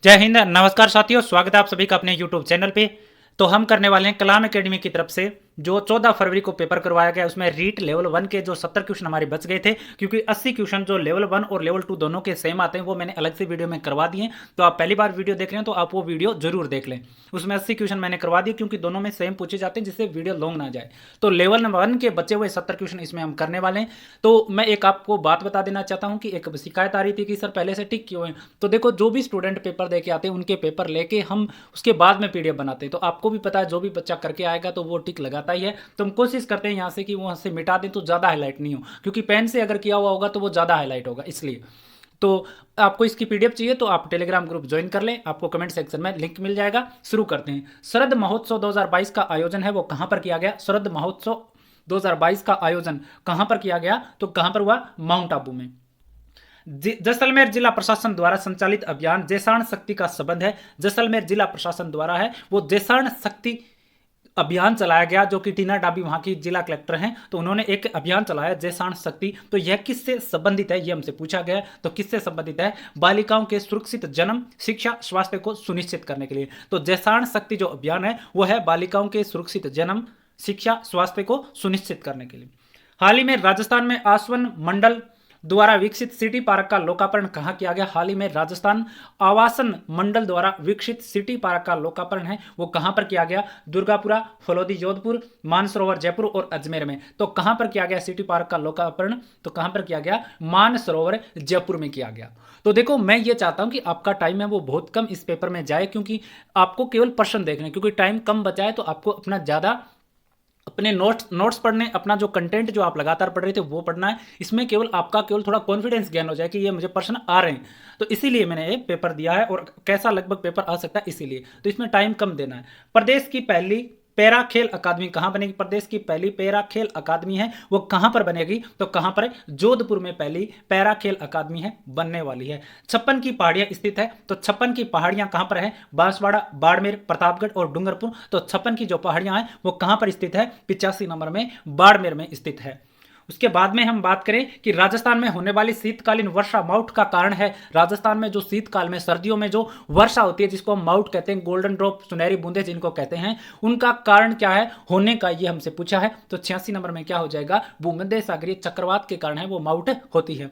जय हिंद। नमस्कार साथियों, स्वागत है आप सभी का अपने YouTube चैनल पे। तो हम करने वाले हैं कलाम एकेडमी की तरफ से जो 14 फरवरी को पेपर करवाया गया, उसमें रीट लेवल 1 के जो 70 क्वेश्चन हमारे बच गए थे, क्योंकि 80 क्वेश्चन जो लेवल 1 और लेवल 2 दोनों के सेम आते हैं वो मैंने अलग से वीडियो में करवा दिए हैं। तो आप पहली बार वीडियो देख रहे हैं तो आप वो वीडियो जरूर देख लें। उसमें 80 क्वेश्चन मैंने करवा दिए क्योंकि दोनों में सेम पूछे जाते हैं, जिससे वीडियो लॉन्ग ना जाए। तो लेवल 1 के बचे हुए 70 क्वेश्चन इसमें हम करने वाले हैं। तो मैं एक आपको बात बता देना चाहता हूँ कि एक शिकायत आ रही थी कि सर पहले से टिक क्यों है। तो देखो, जो भी स्टूडेंट पेपर दे के आते हैं उनके पेपर लेके हम उसके बाद में PDF बनाते हैं। तो आपको भी पता है, जो भी बच्चा करके आएगा तो वो टिक लगाता ही है। तो हम कोशिश करते हैं यहाँ से कि वहाँ से मिटा दें तो ज़्यादा हाईलाइट नहीं हो, क्योंकि पेन से अगर किया हुआ होगा तो वो ज़्यादा हाईलाइट होगा। इसलिए तो आपको इसकी PDF चाहिए तो आप टेलीग्राम ग्रुप ज्वाइन कर लें, आपको कमेंट सेक्शन में लिंक मिल जाएगा। शुरू करते हैं। शरद महोत्सव 2022 का आयोजन है वो कहाँ पर किया गया? शरद महोत्सव 2022 का आयोजन कहाँ पर किया गया? तो कहाँ पर हुआ? माउंट आबू में। जैसलमेर जिला प्रशासन द्वारा संचालित अभियान जैसाण शक्ति का संबंध है। जैसलमेर जिला प्रशासन द्वारा है वो जैसाण शक्ति अभियान चलाया गया, जो कि टीना डाबी वहां की जिला कलेक्टर हैं। तो उन्होंने एक अभियान चलाया जैसाण शक्ति। तो यह किससे संबंधित है, यह हमसे पूछा गया। तो किससे संबंधित है? बालिकाओं के सुरक्षित जन्म, शिक्षा, स्वास्थ्य को सुनिश्चित करने के लिए। तो जैसाण शक्ति जो अभियान है वो है बालिकाओं के सुरक्षित जन्म, शिक्षा, स्वास्थ्य को सुनिश्चित करने के लिए। हाल ही में राजस्थान में आसवन मंडल द्वारा विकसित सिटी पार्क का लोकार्पण कहाँ किया गया? हाल ही में राजस्थान आवासन मंडल द्वारा विकसित सिटी पार्क का लोकार्पण है वो कहाँ पर किया गया? दुर्गापुरा, फलोदी जोधपुर, मानसरोवर जयपुर और अजमेर में। तो कहाँ पर किया गया सिटी पार्क का लोकार्पण? तो कहाँ पर किया गया? मानसरोवर जयपुर में किया गया। तो देखो, मैं ये चाहता हूँ कि आपका टाइम है वो बहुत कम इस पेपर में जाए, क्योंकि आपको केवल प्रश्न देखने, क्योंकि टाइम कम बचा है तो आपको अपना ज़्यादा अपने नोट्स पढ़ने, अपना जो कंटेंट जो आप लगातार पढ़ रहे थे वो पढ़ना है। इसमें केवल आपका केवल थोड़ा कॉन्फिडेंस गेन हो जाए कि ये मुझे प्रश्न आ रहे हैं। तो इसीलिए मैंने ये पेपर दिया है, और कैसा लगभग पेपर आ सकता है इसीलिए। तो इसमें टाइम कम देना है। प्रदेश की पहली पैरा खेल अकादमी कहाँ बनेगी? प्रदेश की पहली पैरा खेल अकादमी है वो कहाँ पर बनेगी? तो कहाँ पर? जोधपुर में पहली पैरा खेल अकादमी है बनने वाली है। 56 की पहाड़ियां स्थित है। तो 56 की पहाड़ियां कहाँ पर है? बांसवाड़ा, बाड़मेर, प्रतापगढ़ और डूंगरपुर। तो 56 की जो पहाड़ियां हैं वो कहाँ पर स्थित है? 85 नंबर में बाड़मेर में स्थित है। उसके बाद में हम बात करें कि राजस्थान में होने वाली शीतकालीन वर्षा माउट का कारण है। राजस्थान में जो शीतकाल में, सर्दियों में जो वर्षा होती है जिसको हम माउट कहते हैं, गोल्डन ड्रॉप, सुनहरी बूंदे जिनको कहते हैं, उनका कारण क्या है होने का, ये हमसे पूछा है। तो 86 नंबर में क्या हो जाएगा? भूमध्य सागरीय चक्रवात के कारण है वो माउट होती है।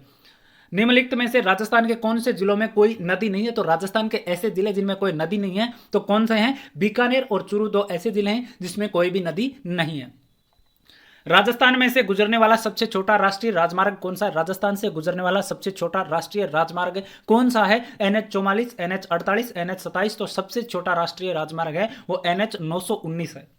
निम्नलिखित में से राजस्थान के कौन से जिलों में कोई नदी नहीं है? तो राजस्थान के ऐसे जिले जिनमें कोई नदी नहीं है तो कौन से हैं? बीकानेर और चूरू दो ऐसे जिले हैं जिसमें कोई भी नदी नहीं है। राजस्थान में से गुजरने वाला सबसे छोटा राष्ट्रीय राजमार्ग कौन सा है? राजस्थान से गुजरने वाला सबसे छोटा राष्ट्रीय राजमार्ग कौन सा है? NH44, NH48, NH27। तो सबसे छोटा राष्ट्रीय राजमार्ग है वो NH919 है।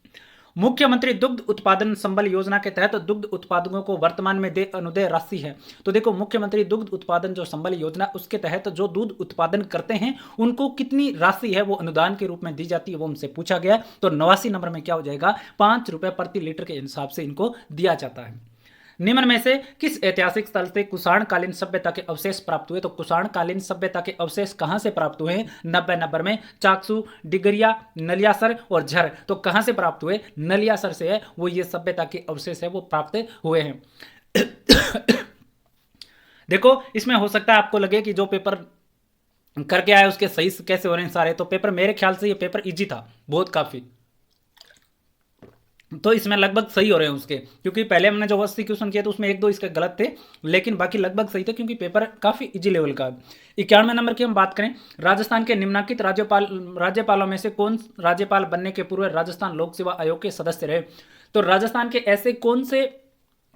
मुख्यमंत्री दुग्ध उत्पादन संबल योजना के तहत दुग्ध उत्पादकों को वर्तमान में दे अनुदेय राशि है। तो देखो, मुख्यमंत्री दुग्ध उत्पादन जो संबल योजना, उसके तहत जो दूध उत्पादन करते हैं उनको कितनी राशि है वो अनुदान के रूप में दी जाती है, वो हमसे पूछा गया। तो 89 नंबर में क्या हो जाएगा? 5 रुपए प्रति लीटर के हिसाब से इनको दिया जाता है। निम्न में से किस ऐतिहासिक स्थल से कुषाणकालीन सभ्यता के अवशेष प्राप्त हुए? तो कुषाणकालीन सभ्यता के अवशेष कहां से प्राप्त हुए हैं? 90 नंबर में चाकसू, डिगरिया, नलियासर और झर। तो कहां से प्राप्त हुए? नलियासर से है वो, ये सभ्यता के अवशेष है वो प्राप्त हुए हैं। देखो, इसमें हो सकता है आपको लगे कि जो पेपर करके आए उसके सही कैसे हो रहे हैं सारे। तो पेपर, मेरे ख्याल से ये पेपर इजी था बहुत, काफी। तो इसमें लगभग सही हो रहे हैं उसके, क्योंकि पहले हमने जो 80 क्वेश्चन किए तो उसमें 1-2 इसके गलत थे, लेकिन बाकी लगभग सही थे क्योंकि पेपर काफी इजी लेवल का। 91 नंबर की हम बात करें, राजस्थान के निम्नलिखित राज्यपालों में से कौन राज्यपाल बनने के पूर्व राजस्थान लोक सेवा आयोग के सदस्य रहे? तो राजस्थान के ऐसे कौन से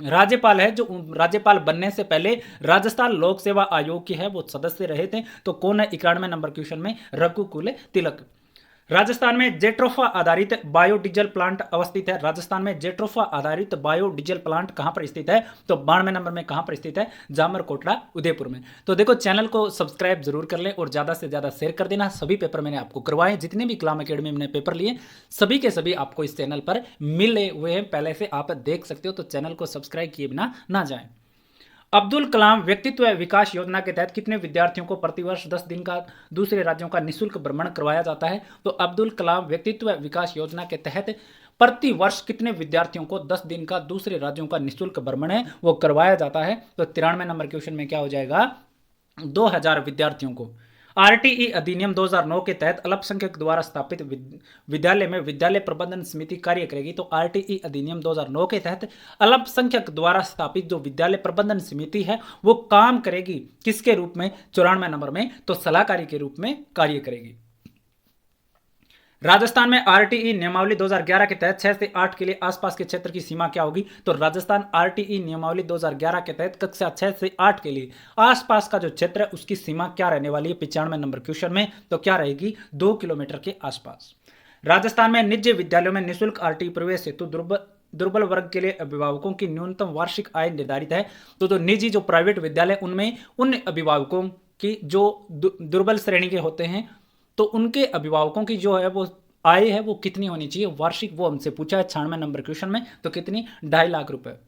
राज्यपाल है जो राज्यपाल बनने से पहले राजस्थान लोक सेवा आयोग के है वो सदस्य रहे थे? तो कौन है 91 नंबर क्वेश्चन में? रघुकुल तिलक। राजस्थान में जेट्रोफा आधारित बायोडीजल प्लांट अवस्थित है। राजस्थान में जेट्रोफा आधारित बायोडीजल प्लांट कहां पर स्थित है? तो 92 नंबर में कहां पर स्थित है? जामर कोटला, उदयपुर में। तो देखो, चैनल को सब्सक्राइब जरूर कर लें और ज्यादा से ज्यादा शेयर कर देना। सभी पेपर मैंने आपको करवाए, जितने भी कलाम एकेडमी में पेपर लिए सभी के सभी आपको इस चैनल पर मिले हुए हैं, पहले से आप देख सकते हो। तो चैनल को सब्सक्राइब किए बिना ना जाए। अब्दुल कलाम व्यक्तित्व विकास योजना के तहत कितने विद्यार्थियों को प्रतिवर्ष 10 दिन का दूसरे राज्यों का निःशुल्क भ्रमण करवाया जाता है? तो अब्दुल कलाम व्यक्तित्व विकास योजना के तहत प्रति वर्ष कितने विद्यार्थियों को 10 दिन का दूसरे राज्यों का निःशुल्क भ्रमण है वो करवाया जाता है? तो 93 नंबर क्वेश्चन में क्या हो जाएगा? 2000 विद्यार्थियों को। आरटीई अधिनियम 2009 के तहत अल्पसंख्यक द्वारा स्थापित विद्यालय में विद्यालय प्रबंधन समिति कार्य करेगी। तो आरटीई अधिनियम 2009 के तहत अल्पसंख्यक द्वारा स्थापित जो विद्यालय प्रबंधन समिति है वो काम करेगी किसके रूप में? 94 नंबर में, तो सलाहकारी के रूप में कार्य करेगी। राजस्थान में आरटीई नियमावली 2011 के तहत 6 से 8 के लिए आसपास के क्षेत्र की सीमा क्या होगी? तो राजस्थान आरटीई नियमावली 2011 के तहत कक्षा 6 से 8 के लिए आसपास का जो क्षेत्र है उसकी सीमा क्या रहने वाली है 95 नंबर क्वेश्चन में? तो क्या रहेगी? 2 किलोमीटर के आसपास। राजस्थान में निजी विद्यालयों में निःशुल्क आरटीई प्रवेश हेतु दुर्बल वर्ग के लिए अभिभावकों की न्यूनतम वार्षिक आय निर्धारित है। तो जो निजी जो प्राइवेट विद्यालय उनमें उन अभिभावकों की जो दुर्बल श्रेणी के होते हैं तो उनके अभिभावकों की जो है वो आय है वो कितनी होनी चाहिए वार्षिक, वो हमसे पूछा है 96 नंबर क्वेश्चन में। तो कितनी? 2.5 लाख रुपए।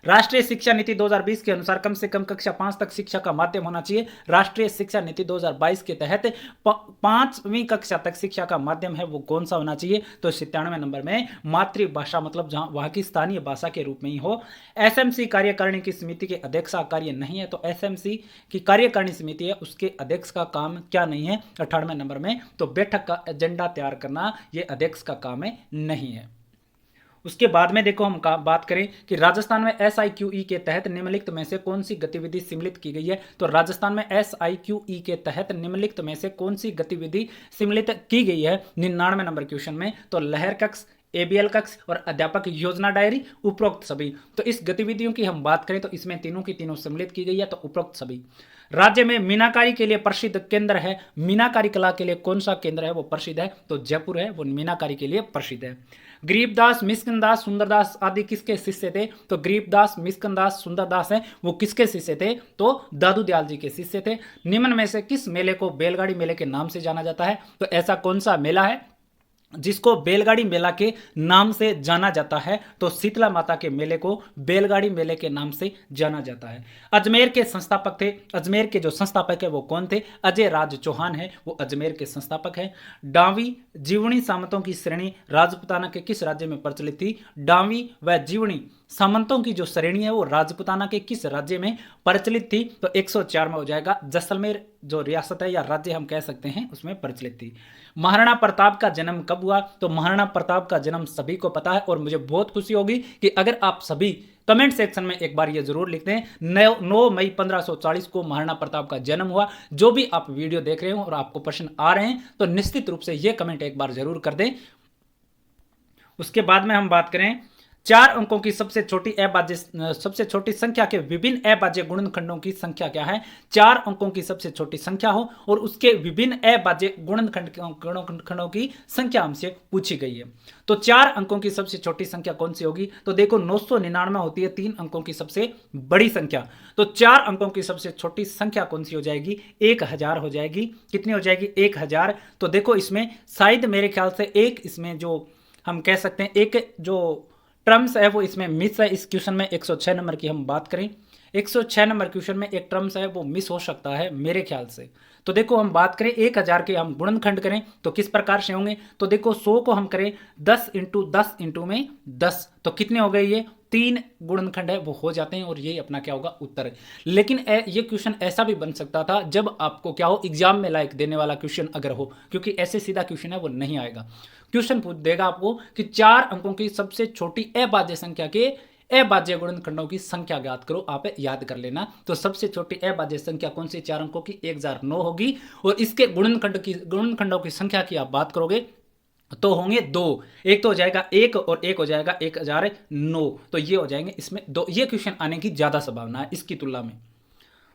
राष्ट्रीय शिक्षा नीति 2020 के अनुसार कम से कम कक्षा 5 तक शिक्षा का माध्यम होना चाहिए। राष्ट्रीय शिक्षा नीति 2022 के तहत 5वीं कक्षा तक शिक्षा का माध्यम है वो कौन सा होना चाहिए? तो 97 नंबर में मातृभाषा, मतलब जहां वहां की स्थानीय भाषा के रूप में ही हो। एसएमसी कार्यकारिणी की समिति के अध्यक्ष का कार्य नहीं है, तो एसएमसी की कार्यकारिणी समिति है उसके अध्यक्ष का काम क्या नहीं है? 98 नंबर में, तो बैठक का एजेंडा तैयार करना ये अध्यक्ष का काम है, नहीं है। उसके बाद में देखो हम बात करें कि राजस्थान में SIQE के तहत निम्नलिखित में से कौन सी गतिविधि सम्मिलित की गई है? तो राजस्थान में SIQE के तहत निम्नलिखित में से कौन सी गतिविधि सम्मिलित की गई है 99 नंबर क्वेश्चन में? तो लहर कक्ष, ABL कक्ष और अध्यापक योजना डायरी, उपरोक्त सभी। तो इस गतिविधियों की हम बात करें तो इसमें तीनों की तीनों सम्मिलित की गई है, तो उपरोक्त सभी। राज्य में मीनाकारी के लिए प्रसिद्ध केंद्र है, मीनाकारी कला के लिए कौन सा केंद्र है वो प्रसिद्ध है? तो जयपुर है, वो मीनाकारी के लिए प्रसिद्ध है। गरीबदास, मिस्किनदास, सुंदरदास आदि किसके शिष्य थे? तो गरीबदास, मिस्किनदास, सुंदरदास है वो किसके शिष्य थे? तो दादू दयाल जी के शिष्य थे। निम्न में से किस मेले को बैलगाड़ी मेले के नाम से जाना जाता है? तो ऐसा कौन सा मेला है जिसको बैलगाड़ी मेला के नाम से जाना जाता है? तो शीतला माता के मेले को बैलगाड़ी मेले के नाम से जाना जाता है। अजमेर के संस्थापक थे, अजमेर के जो संस्थापक है वो कौन थे? अजय राज चौहान है, वो अजमेर के संस्थापक है। डांवी जीवनी सामंतों की श्रेणी राजपूताना के किस राज्य में प्रचलित थी? डांवी व जीवनी सामंतों की जो श्रेणी है वो राजपूताना के किस राज्य में प्रचलित थी? तो 104 में हो जाएगा, जैसलमेर जो रियासत है या राज्य हम कह सकते हैं उसमें प्रचलित थी। महाराणा प्रताप का जन्म कब हुआ? तो महाराणा प्रताप का जन्म सभी को पता है और मुझे बहुत खुशी होगी कि अगर आप सभी कमेंट सेक्शन में एक बार ये जरूर लिखते हैं 9 मई 1540 को महाराणा प्रताप का जन्म हुआ। जो भी आप वीडियो देख रहे हो और आपको प्रश्न आ रहे हैं तो निश्चित रूप से ये कमेंट एक बार जरूर कर दें। उसके बाद में हम बात करें 4 अंकों की सबसे छोटी संख्या के विभिन्न अभाज्य गुणनखंडों की संख्या क्या है? 4 अंकों की सबसे छोटी संख्या हो और उसके विभिन्न अभाज्य गुणनखंडों की संख्या हमसे पूछी गई है। तो 4 अंकों की सबसे छोटी संख्या कौन सी होगी? तो देखो 999 होती है 3 अंकों की सबसे बड़ी संख्या। तो 4 अंकों की सबसे छोटी संख्या कौन सी हो जाएगी? 1000 हो जाएगी। कितनी हो जाएगी? 1000। तो देखो इसमें शायद मेरे ख्याल से एक इसमें जो हम कह सकते हैं एक जो टर्म्स है वो इसमें मिस है। इस क्वेश्चन में 106 नंबर की हम बात करें, 106 नंबर क्वेश्चन में एक टर्म्स है वो मिस हो सकता है मेरे ख्याल से। तो देखो हम बात करें 1000 के हम गुणनखंड करें तो किस प्रकार से होंगे? तो देखो 100 को हम करें 10 × 10 × में 10, तो कितने हो गए? ये 3 गुणनखंड है वो हो जाते हैं और ये अपना क्या होगा? उत्तर। लेकिन ये क्वेश्चन ऐसा भी बन सकता था जब आपको क्या हो एग्जाम में लायक देने वाला क्वेश्चन अगर हो, क्योंकि ऐसे सीधा क्वेश्चन है वो नहीं आएगा। क्वेश्चन पूछ देगा आपको कि 4 अंकों की सबसे छोटी अभाज्य संख्या के अभाज्य गुणनखंडों की संख्या ज्ञात करो। आप याद कर लेना। तो सबसे छोटी अभाज्य संख्या कौन सी 4 अंकों की? 1009 होगी और इसके गुणनखंडों की संख्या की आप बात करोगे तो होंगे 2। एक तो हो जाएगा 1 और एक हो जाएगा 1009। तो ये हो जाएंगे इसमें 2। ये क्वेश्चन आने की ज्यादा संभावना है इसकी तुलना में।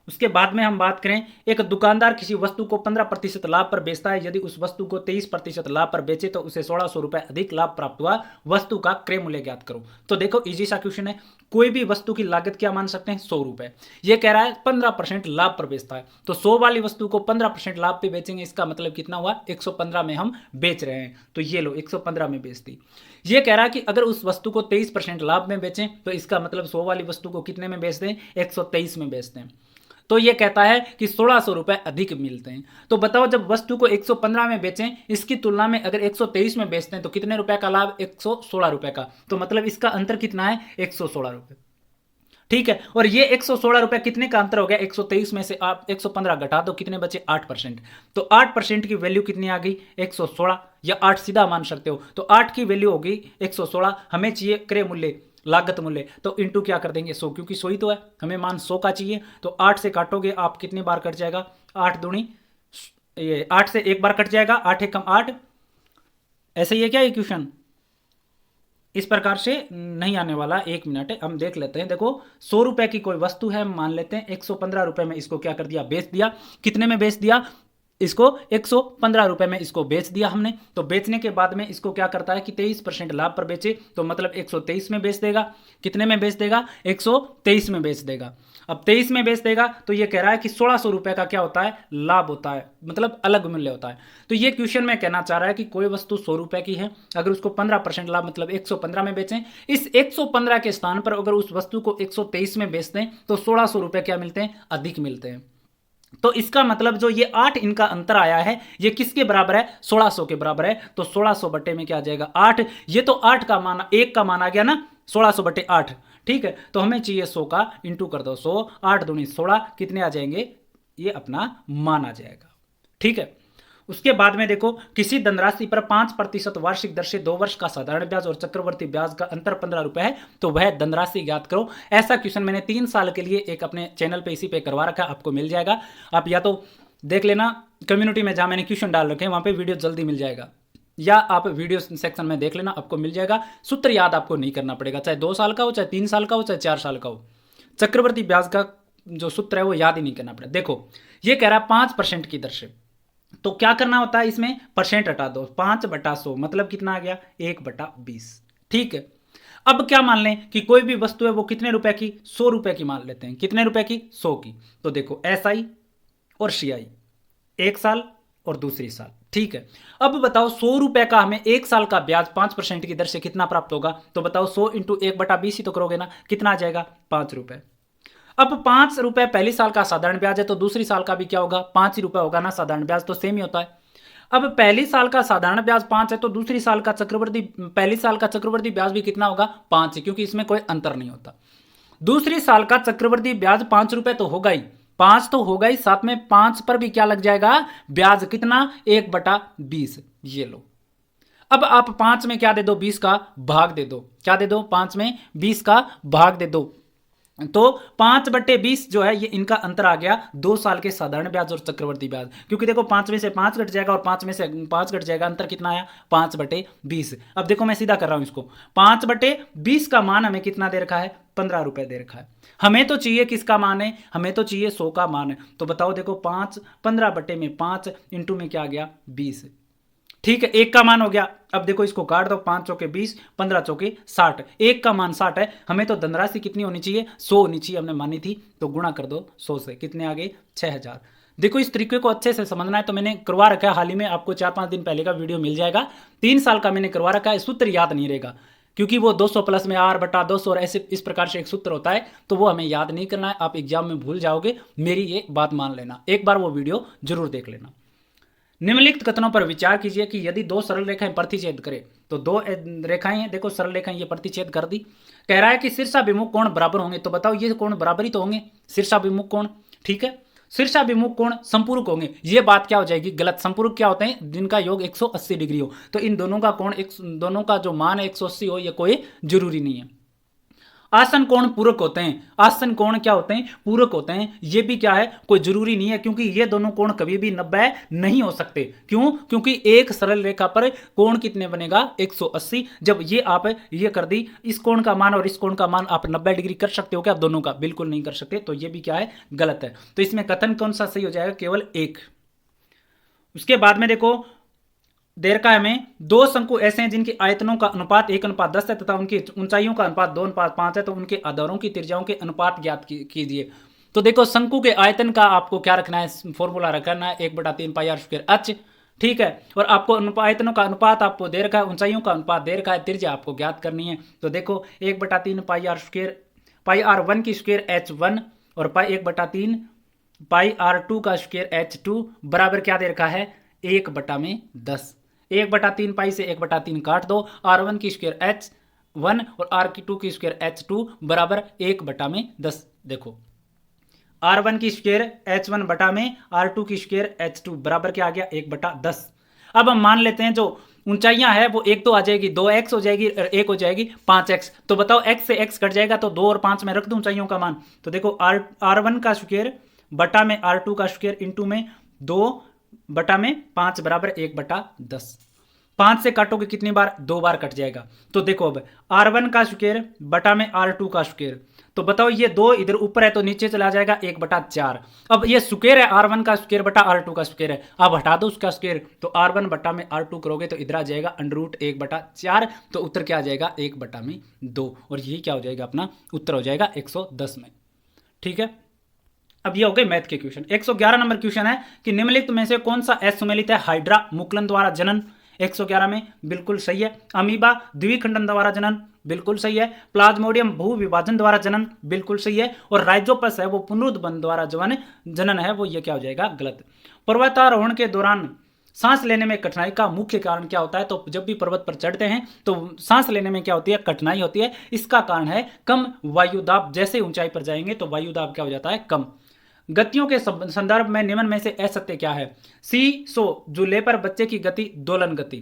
उसके बाद में हम बात करें एक दुकानदार किसी वस्तु को 15% लाभ पर बेचता है। यदि उस वस्तु को 23% लाभ पर बेचे तो उसे 1600 रुपए अधिक लाभ प्राप्त हुआ। वस्तु का क्रय मूल्य ज्ञात करो। तो देखो इजी सा क्वेश्चन है। कोई भी वस्तु की लागत क्या मान सकते हैं? 100 रुपए। ये कह रहा है 15% लाभ पर बेचता है, तो 100 वाली वस्तु को 15% लाभ पे बेचेंगे। इसका मतलब कितना हुआ? 115 में हम बेच रहे हैं। तो ये लो 115 में बेचती। ये कह रहा है कि अगर उस वस्तु को 23% लाभ में बेचें तो इसका मतलब 100 वाली वस्तु को कितने में बेचते हैं? 123 में बेचते हैं। तो ये कहता है कि 1600 रुपए अधिक मिलते हैं। तो बताओ जब वस्तु को 115 में बेचें इसकी तुलना में अगर 123 में बेचते हैं तो कितने रुपए का लाभ? 116 रुपए का। तो मतलब इसका अंतर कितना है? 116 रुपए। ठीक है। और ये 116 रुपए कितने का अंतर हो गया, 123 में से आप 115 घटा दो, कितने बचे 8%। तो 8% की वैल्यू कितनी आ गई 116, या 8 सीधा मान सकते हो। तो 8 की वैल्यू हो गई 116, हमें चाहिए क्रय मूल्य, लागत मूल्य, तो इंटू क्या कर देंगे 100, क्योंकि 100 ही तो है, हमें मान 100 का चाहिए। तो 8 से काटोगे आप कितनी बार कट जाएगा, 8 दूनी, ये 8 से एक बार कट जाएगा, 8 एक कम 8, ऐसे ही है क्या ये क्वेश्चन, इस प्रकार से नहीं आने वाला। 1 मिनट है, हम देख लेते हैं। देखो 100 रुपए की कोई वस्तु है, मान लेते हैं 115 रुपए में इसको क्या कर दिया, बेच दिया। कितने में बेच दिया इसको, 115 रुपए में इसको बेच दिया हमने। तो बेचने के बाद में इसको क्या करता है कि 23% लाभ पर बेचे, तो मतलब 123 में बेच देगा। कितने में बेच देगा, 123 में बेच देगा। अब 23 में बेच देगा तो ये कह रहा है कि 1600 रुपए का क्या होता है, लाभ होता है, मतलब अलग मूल्य होता है। तो ये क्वेश्चन में कहना चाह रहा है कि कोई वस्तु 100 रुपए की है, अगर उसको 15% लाभ मतलब 115 में बेचें, इस 115 के स्थान पर अगर उस वस्तु को 123 में बेचते हैं तो 1600 रुपए क्या मिलते हैं, अधिक मिलते हैं। तो इसका मतलब जो ये 8 इनका अंतर आया है, ये किसके बराबर है, 1600 के बराबर है। तो 1600 बटे में क्या आ जाएगा 8, ये तो 8 का मान, 1 का मान आ गया ना, 1600 बटे 8, ठीक है। तो हमें चाहिए 100 का इंटू कर दो, 100, 8 दूनी 16, कितने आ जाएंगे, ये अपना मान आ जाएगा, ठीक है। उसके बाद में देखो, किसी धनराशि पर 5% वार्षिक दर से 2 वर्ष का साधारण ब्याज और चक्रवर्ती ब्याज का अंतर 15 रुपए है, तो वह धनराशि ज्ञात करो। ऐसा क्वेश्चन मैंने 3 साल के लिए एक अपने चैनल पे इसी पे करवा रखा है, आपको मिल जाएगा। आप या तो देख लेना कम्युनिटी में, जहां मैंने क्वेश्चन डाल रखे हैं वहां पे वीडियो जल्दी मिल जाएगा, या आप वीडियो सेक्शन में देख लेना, आपको मिल जाएगा। सूत्र याद आपको नहीं करना पड़ेगा, चाहे 2 साल का हो, चाहे 3 साल का हो, चाहे 4 साल का हो। चक्रवर्ती ब्याज का जो सूत्र है वो याद ही नहीं करना पड़ेगा। देखो ये कह रहा है 5% की दर से, तो क्या करना होता है, इसमें परसेंट हटा दो, 5/100 मतलब कितना आ गया 1/20, ठीक है। अब क्या मान लें कि कोई भी वस्तु है वो कितने रुपए की, 100 रुपए की मान लेते हैं। कितने रुपए की, 100 की। तो देखो SI और CI, 1 साल और दूसरी साल, ठीक है। अब बताओ 100 रुपए का हमें 1 साल का ब्याज 5% की दर से कितना प्राप्त होगा, तो बताओ 100 इंटू 1/20 ही तो करोगे ना, कितना आ जाएगा 5 रुपए। अब 5 रुपए पहली साल का साधारण ब्याज है, तो दूसरी साल का भी क्या होगा 5 ही रुपए होगा ना, साधारण ब्याज तो सेम ही होता है। अब पहली साल का साधारण ब्याज 5 है, तो दूसरी साल का चक्रवर्ती, पहली साल का चक्रवर्ती ब्याज भी कितना होगा 5 है, क्योंकि इसमें कोई अंतर नहीं होता। दूसरी साल का चक्रवर्ती ब्याज 5 रुपए तो होगा ही, 5 तो होगा ही, साथ में 5 पर भी क्या लग जाएगा ब्याज, कितना 1/20, ये लो। अब आप 5 में क्या दे दो, 20 का भाग दे दो, क्या दे दो 5 में 20 का भाग दे दो। तो 5/20 जो है ये इनका अंतर आ गया 2 साल के साधारण ब्याज और चक्रवर्ती ब्याज, क्योंकि देखो 5 में से 5 घट जाएगा और 5 में से 5 घट जाएगा, अंतर कितना आया 5/20। अब देखो मैं सीधा कर रहा हूं इसको, 5/20 का मान हमें कितना दे रखा है 15 रुपए दे रखा है। हमें तो चाहिए किसका मान है, हमें तो चाहिए 100 का मान है। तो बताओ देखो 5, 15/5 इंटू में क्या आ गया 20, ठीक है, 1 का मान हो गया। अब देखो इसको काट दो, 5 चौके 20, 15 चौके 60, 1 का मान 60 है, हमें तो धनराशि कितनी होनी चाहिए 100 होनी चाहिए, हमने मानी थी। तो गुणा कर दो 100 से, कितने आ गए 6000। देखो इस तरीके को अच्छे से समझना है तो मैंने करवा रखा है हाल ही में, आपको 4-5 दिन पहले का वीडियो मिल जाएगा। 3 साल का मैंने करवा रखा है, सूत्र याद नहीं रहेगा क्योंकि वो 200 प्लस में R/200 और ऐसे इस प्रकार से एक सूत्र होता है, तो वो हमें याद नहीं करना है, आप एग्जाम में भूल जाओगे, मेरी ये बात मान लेना, एक बार वो वीडियो जरूर देख लेना। निम्नलिखित कथनों पर विचार कीजिए कि यदि 2 सरल रेखाएं प्रतिच्छेद करें, तो 2 रेखाएं हैं, देखो सरल रेखाएं ये प्रतिच्छेद कर दी। कह रहा है कि शीर्षाभिमुख कोण बराबर होंगे, तो बताओ ये कोण बराबर ही तो होंगे, शीर्षाभिमुख कोण, ठीक है। शीर्षाभिमुख कोण संपूरक होंगे, ये बात क्या हो जाएगी गलत। संपूरक क्या होते हैं, जिनका योग 180 डिग्री हो, तो इन दोनों का कोण, दोनों का जो मान है 180 हो, ये कोई जरूरी नहीं है। आसन कोण पूरक होते हैं, आसन कोण क्या होते हैं, पूरक होते हैं, ये भी क्या है कोई जरूरी नहीं है, क्योंकि ये दोनों कोण कभी भी 90 नहीं हो सकते। क्यों, क्योंकि एक सरल रेखा पर कोण कितने बनेगा 180। जब ये आप ये कर दी, इस कोण का मान और इस कोण का मान आप 90 डिग्री कर सकते हो क्या दोनों का, बिल्कुल नहीं कर सकते, तो ये भी क्या है गलत है। तो इसमें कथन कौन सा सही हो जाएगा, केवल एक। उसके बाद में देखो दे रखा है हमें 2 शंकु ऐसे हैं जिनके आयतनों का अनुपात 1/10 है तथा उनकी ऊंचाइयों का अनुपात 2/5 है, तो उनके आधारों की त्रिज्याओं के अनुपात ज्ञात कीजिए। तो देखो शंकु के आयतन का आपको क्या रखना है, फॉर्मूला रखना है 1/3 πr², ठीक है। और आपको आयतनों का अनुपात आपको दे रखा है, ऊंचाइयों का अनुपात दे रखा है, त्रिज्या आपको ज्ञात करनी है। तो देखो 1/3 πr², πr1 की स्क्वायर h1 और 1/3 πr2 का स्क्वायर h2 बराबर क्या दे रखा है 1/10। 1/3 पाई से 1/3 काट दो, R1 की स्क्वायर h 1 और r2 की स्क्वायर h2 बराबर 1/10। देखो r1 की स्क्वायर h1 बटा में r2 की स्क्वायर h2 बराबर क्या आ गया 1/10। अब हम मान लेते हैं जो ऊंचाइयां है वो 1 तो आ जाएगी, 2x हो जाएगी और 1 हो जाएगी 5x। तो बताओ x से x कट जाएगा तो 2 और 5 में रख दूं ऊंचाइयों का मान। तो देखो r1 का स्क्वायर बटा में r2 का स्क्वायर इंटू में 2 बटा में 5 बराबर 1/10। 5 से काटोगे कितनी बार? 2 बार कट जाएगा। तो देखो अब r1 का स्क्वायर बटा में r2 का स्क्वायर, तो बताओ ये 2 इधर ऊपर है तो नीचे चला जाएगा 1/4। अब ये स्क्वायर है r1 का स्क्वायर बटा r2 का स्क्वायर है, अब हटा दो उसका स्क्वायर तो r1 बटा में r2 करोगे तो इधर आ जाएगा √1/4। तो उत्तर क्या आ जाएगा 1/2 और यही क्या हो जाएगा अपना उत्तर हो जाएगा 110 में। ठीक है, अब ये हो गए मैथ के क्वेश्चन। 111 नंबर क्वेश्चन है कि निम्नलिखित में से कौन सा सुमेलित है? हाइड्रा मुकुलन द्वारा जनन 111 में बिल्कुल सही है। अमीबा द्विखंडन द्वारा जनन बिल्कुल सही है। प्लाज्मोडियम भू विभाजन द्वारा जनन बिल्कुल सही है। और राइजोपस है वो पुनरुत्पन्न द्वारा जनन है, वो ये क्या हो जाएगा गलत। पर्वतारोहण के दौरान सांस लेने में कठिनाई का मुख्य कारण क्या होता है? तो जब भी पर्वत पर चढ़ते हैं तो सांस लेने में क्या होती है? कठिनाई होती है। इसका कारण है कम वायुदाब। जैसे ऊंचाई पर जाएंगे तो वायुदाब क्या हो जाता है? कम। गतियों के संदर्भ में निम्न में से असत्य क्या है? सो झूले पर बच्चे की गति दोलन गति।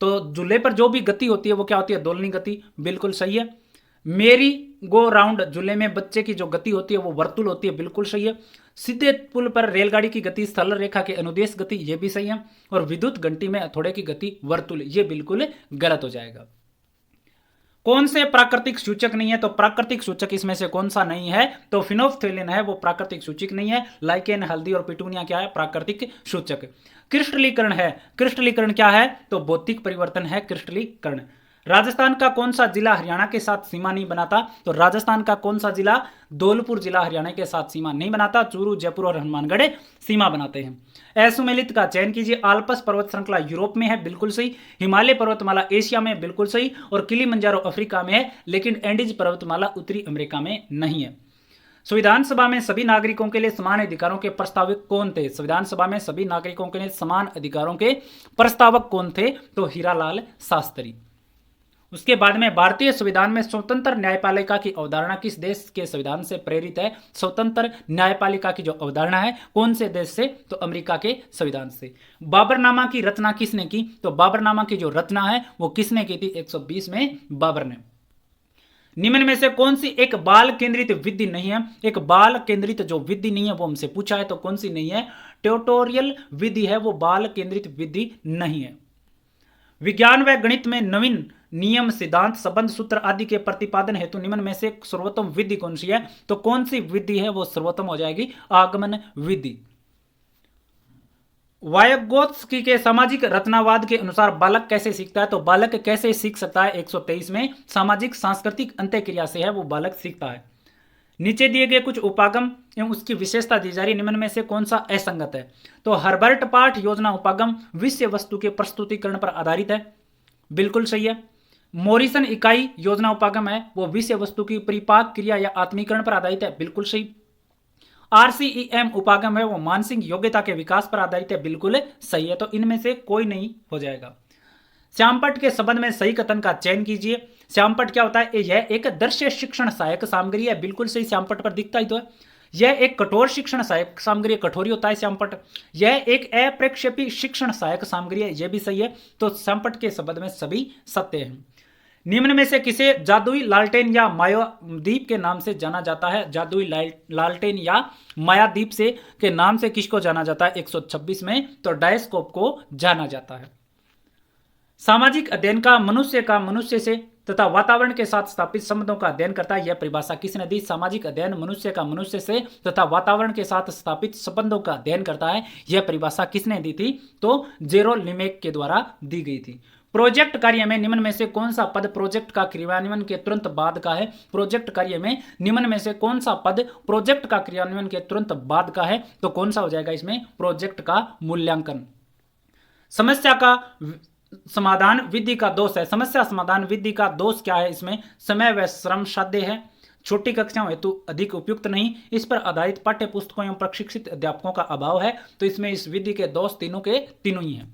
तो झूले पर जो भी गति होती है वो क्या होती है? दोलनी गति। बिल्कुल सही है। मेरी गो राउंड झूले में बच्चे की जो गति होती है वो वर्तुल होती है। बिल्कुल सही है। सीधे पुल पर रेलगाड़ी की गति स्थल रेखा के अनुदेश गति, ये भी सही है। और विद्युत घंटी में हथौड़े की गति वर्तुल, ये बिल्कुल गलत हो जाएगा। कौन से प्राकृतिक सूचक नहीं है? तो प्राकृतिक सूचक इसमें से कौन सा नहीं है? तो फिनोल्फ्थेलिन है वो प्राकृतिक सूचक नहीं है। लाइकेन, हल्दी और पिटूनिया क्या है? प्राकृतिक सूचक। क्रिस्टलीकरण है। क्रिस्टलीकरण क्या है? तो भौतिक परिवर्तन है क्रिस्टलीकरण। राजस्थान का कौन सा जिला हरियाणा के साथ सीमा नहीं बनाता? तो राजस्थान का कौन सा जिला? धौलपुर जिला हरियाणा के साथ सीमा नहीं बनाता। चूरू, जयपुर और हनुमानगढ़ सीमा बनाते हैं। असुमेलित का चयन कीजिए। आल्पस पर्वत श्रृंखला यूरोप में है, बिल्कुल सही। हिमालय पर्वतमाला एशिया में, बिल्कुल सही। और किलिमंजारो अफ्रीका में है, लेकिन एंडीज पर्वतमाला उत्तरी अमेरिका में नहीं है। संविधान सभा में सभी नागरिकों के लिए समान अधिकारों के प्रस्तावक कौन थे? संविधान सभा में सभी नागरिकों के लिए समान अधिकारों के प्रस्तावक कौन थे? तो हीरालाल शास्त्री। उसके बाद में भारतीय संविधान में स्वतंत्र न्यायपालिका की अवधारणा किस देश के संविधान से प्रेरित है? स्वतंत्र न्यायपालिका की जो अवधारणा है कौन से देश से? तो अमेरिका के संविधान से। बाबरनामा की रचना किसने की? तो बाबरनामा की जो रचना है वो किसने की थी? 120 में बाबर ने। निम्न में से कौन सी एक बाल केंद्रित विधि नहीं है? एक बाल केंद्रित जो विधि नहीं है वो हमसे पूछा है, तो कौन सी नहीं है? ट्यूटोरियल विधि है वो बाल केंद्रित विधि नहीं है। विज्ञान व गणित में नवीन नियम, सिद्धांत, संबंध सूत्र आदि के प्रतिपादन हेतु निम्न में से सर्वोत्तम विधि कौन सी है? तो कौन सी विधि है वो सर्वोत्तम हो जाएगी? आगमन विधि। वायगोत्स्की के सामाजिक रचनावाद के अनुसार बालक कैसे सीखता है? तो बालक कैसे सीख सकता है? 123 में सामाजिक सांस्कृतिक अंतःक्रिया से है वो बालक सीखता है। नीचे दिए गए कुछ उपागम एवं उसकी विशेषता दी जा रही, निम्न में से कौन सा असंगत है? तो हर्बर्ट पाठ योजना उपागम विषय वस्तु के प्रस्तुतिकरण पर आधारित है, बिल्कुल सही है। मोरिसन इकाई योजना उपागम है वो विषय वस्तु की परिपाक क्रिया या आत्मीकरण पर आधारित है, बिल्कुल सही। RCEM उपागम है वो मानसिक योग्यता के विकास पर आधारित है, बिल्कुल सही है। तो इनमें से कोई नहीं हो जाएगा। श्यामपट्ट के संबंध में सही कथन का चयन कीजिए। श्यामपट्ट क्या होता है? यह एक दृश्य शिक्षण सहायक सामग्री है, बिल्कुल सही। श्यामपट्ट पर दिखता ही तो है। यह एक कठोर शिक्षण सहायक सामग्री, कठोरी होता है श्यामपट्ट। यह एक अप्रक्षेपी शिक्षण सहायक सामग्री है, यह भी सही है। तो श्यामपट्ट के संबंध में सभी सत्य हैं। निम्न में से किसे जादुई लालटेन या मायाद्वीप के नाम से जाना जाता है? जादुई लालटेन या मायाद्वीप से के नाम से किसको जाना जाता है? 126 में तो डायस्कोप को जाना जाता है। सामाजिक अध्ययन का मनुष्य से तथा वातावरण के साथ स्थापित संबंधों का अध्ययन करता है, यह परिभाषा किसने दी? सामाजिक अध्ययन मनुष्य का मनुष्य से तथा वातावरण के साथ स्थापित संबंधों का अध्ययन करता है, यह परिभाषा किसने दी थी? तो जेरोनिमेक के द्वारा दी गई थी। प्रोजेक्ट कार्य में निम्न में से कौन सा पद प्रोजेक्ट का क्रियान्वयन के तुरंत बाद का है? प्रोजेक्ट कार्य में निम्न में से कौन सा पद प्रोजेक्ट का क्रियान्वयन के तुरंत बाद का है? तो कौन सा हो जाएगा इसमें? प्रोजेक्ट का मूल्यांकन। समस्या का समाधान विधि का दोष है। समस्या समाधान विधि का दोष क्या है? इसमें समय व श्रम साध्य है, छोटी कक्षाओं हेतु अधिक उपयुक्त नहीं, इस पर आधारित पाठ्य पुस्तकों एवं प्रशिक्षित अध्यापकों का अभाव है। तो इसमें इस विधि के दोष तीनों के तीनों ही हैं।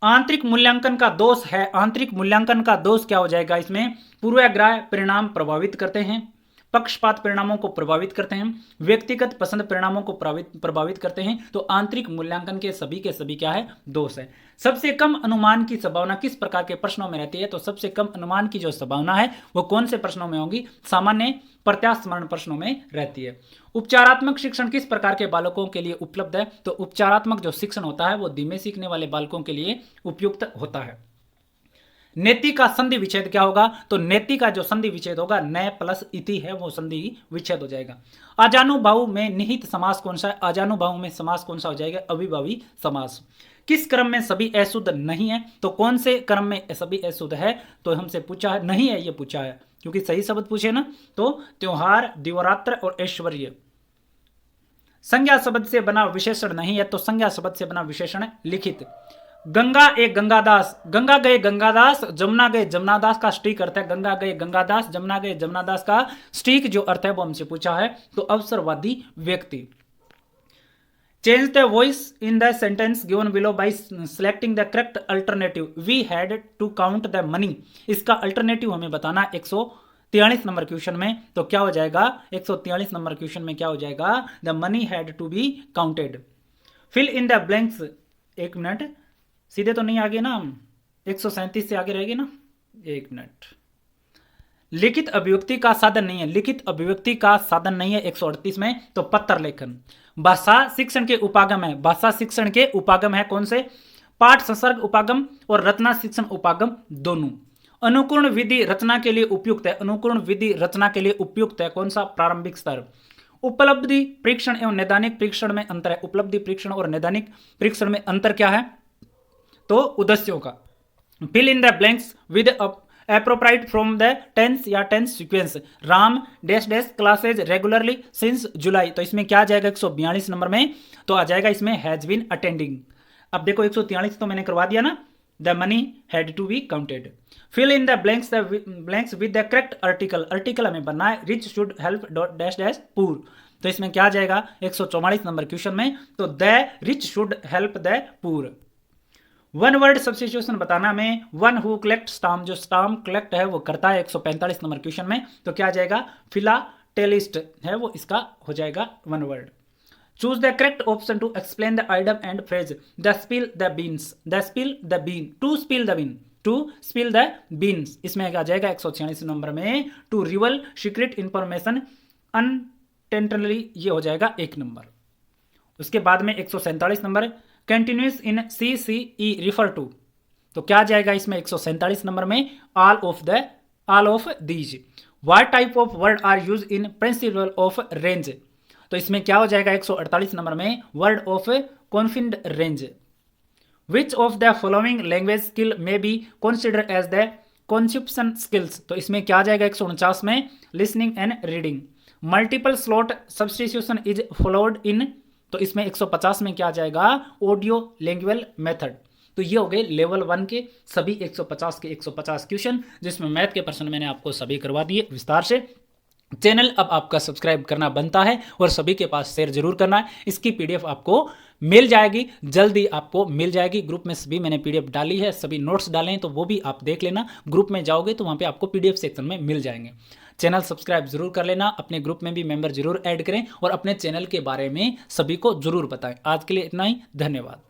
आंतरिक मूल्यांकन का दोष है, आंतरिक मूल्यांकन का दोष क्या हो जाएगा इसमें, पूर्वाग्रह परिणाम प्रभावित करते हैं, पक्षपात परिणामों को प्रभावित करते हैं, व्यक्तिगत पसंद परिणामों को प्रभावित करते हैं। तो आंतरिक मूल्यांकन के सभी क्या है, दोष है। सबसे कम अनुमान की संभावना किस प्रकार के प्रश्नों में रहती है, तो सबसे कम अनुमान की जो संभावना है वो कौन से प्रश्नों में होगी, सामान्य प्रत्यास्मरण प्रश्नों में रहती है। उपचारात्मक शिक्षण किस प्रकार के बालकों के लिए उपलब्ध है, तो उपचारात्मक जो शिक्षण होता है वो धीमे सीखने वाले बालकों के लिए उपयुक्त होता है। नेति का संधि विच्छेद क्या होगा, तो नेति का जो संधि विच्छेद होगा न प्लस इति है वो संधि विच्छेद हो जाएगा। अजानुबाहु में निहित समास कौन सा है, अजानुबाहु में समास कौन सा हो जाएगा, अविभावी समास। किस क्रम में सभी अशुद्ध नहीं है, तो कौन से क्रम में सभी अशुद्ध है, तो हमसे पूछा है, नहीं है ये पूछा है, क्योंकि सही शब्द पूछे ना, तो त्योहार, दिवरात्र और ऐश्वर्य। संज्ञा शब्द से बना विशेषण नहीं है, तो संज्ञा शब्द से बना विशेषण लिखित। गंगा एक गंगादास, गंगा गए गंगादास, जमुना गए जमुनादास का स्टिक अर्थ है गंगा गए गंगादास, जमुना गए जमुनादास का स्टिक जो अर्थ है वो हमसे पूछा है, तो अवसरवादी व्यक्ति। Change the voice in the sentence given below by selecting the correct alternative, we had to count the money. इसका अल्टरनेटिव हमें बताना 143 नंबर क्वेश्चन में, तो क्या हो जाएगा 143 नंबर क्वेश्चन में क्या हो जाएगा, the money had to be counted. Fill in the blanks, एक मिनट सीधे तो नहीं आगे ना, 137 से आगे रहेगी ना, एक मिनट। लिखित अभिव्यक्ति का साधन नहीं है, लिखित अभिव्यक्ति का साधन नहीं है 138 में, तो पत्र लेखन। भाषा शिक्षण के उपागम है, भाषा शिक्षण के उपागम है कौन से, पाठ संसर्ग उपागम और रचना शिक्षण उपागम दोनों। अनुकूर्ण विधि रचना के लिए उपयुक्त है, अनुकूर्ण विधि रचना के लिए उपयुक्त है कौन सा, प्रारंभिक स्तर। उपलब्धि परीक्षण एवं नैदानिक परीक्षण में अंतर है, उपलब्धि परीक्षण और नैदानिक परीक्षण में अंतर क्या है, तो उद्देश्यों का। Fill in the blanks with appropriate from the tense या tense sequence, Ram dash dash classes regularly since July, तो इसमें क्या आ जाएगा 142 नंबर में, तो आ जाएगा इसमें हैज बीन अटेंडिंग। अब देखो 143 तो मैंने करवा दिया ना, the money had to be counted. Fill in the blanks with the correct article, article हमें बनना है rich should help dash dash poor, तो इसमें क्या आ जाएगा 144 नंबर क्वेश्चन में, तो the rich should help the poor. One word substitution बताना में, वन हु कलेक्ट स्टाम्प, जो स्टाम्प कलेक्ट है वो करता है 145 नंबर क्वेश्चन में, तो क्या आ जाएगा फिलाटेलिस्ट है वो इसका हो जाएगा one word. Choose the correct option to explain the item and phrase, the spill the beans, the spill the bean, to spill the bean, to spill the beans, इसमें आ जाएगा 146 नंबर में, to reveal secret information unintentionally, ये हो जाएगा 1 number. उसके बाद में 147 number, continuous in CCE refer to, तो क्या जाएगा इसमें 147 नंबर में, all of these. What type of word are use in principle of range, तो इसमें क्या हो जाएगा 148 नंबर में, word of confident range. Which of the following language skill may be consider as the conception skills, तो इसमें क्या जाएगा 149 में, listening and reading. Multiple slot substitution is followed in, तो इसमें 150 में क्या आ जाएगा, ऑडियो लैंग्वेज मेथड। तो ये हो गए लेवल 1 के सभी 150 के 150 क्वेश्चन, जिसमें मैथ के प्रश्न मैंने आपको सभी करवा दिए विस्तार से। चैनल अब आपका सब्सक्राइब करना बनता है और सभी के पास शेयर जरूर करना है। इसकी PDF आपको मिल जाएगी, जल्दी आपको मिल जाएगी। ग्रुप में सभी मैंने PDF डाली है, सभी नोट्स डाले हैं, तो वो भी आप देख लेना। ग्रुप में जाओगे तो वहाँ पे आपको PDF सेक्शन में मिल जाएंगे। चैनल सब्सक्राइब जरूर कर लेना, अपने ग्रुप में भी मेंबर जरूर ऐड करें और अपने चैनल के बारे में सभी को जरूर बताएं। आज के लिए इतना ही, धन्यवाद।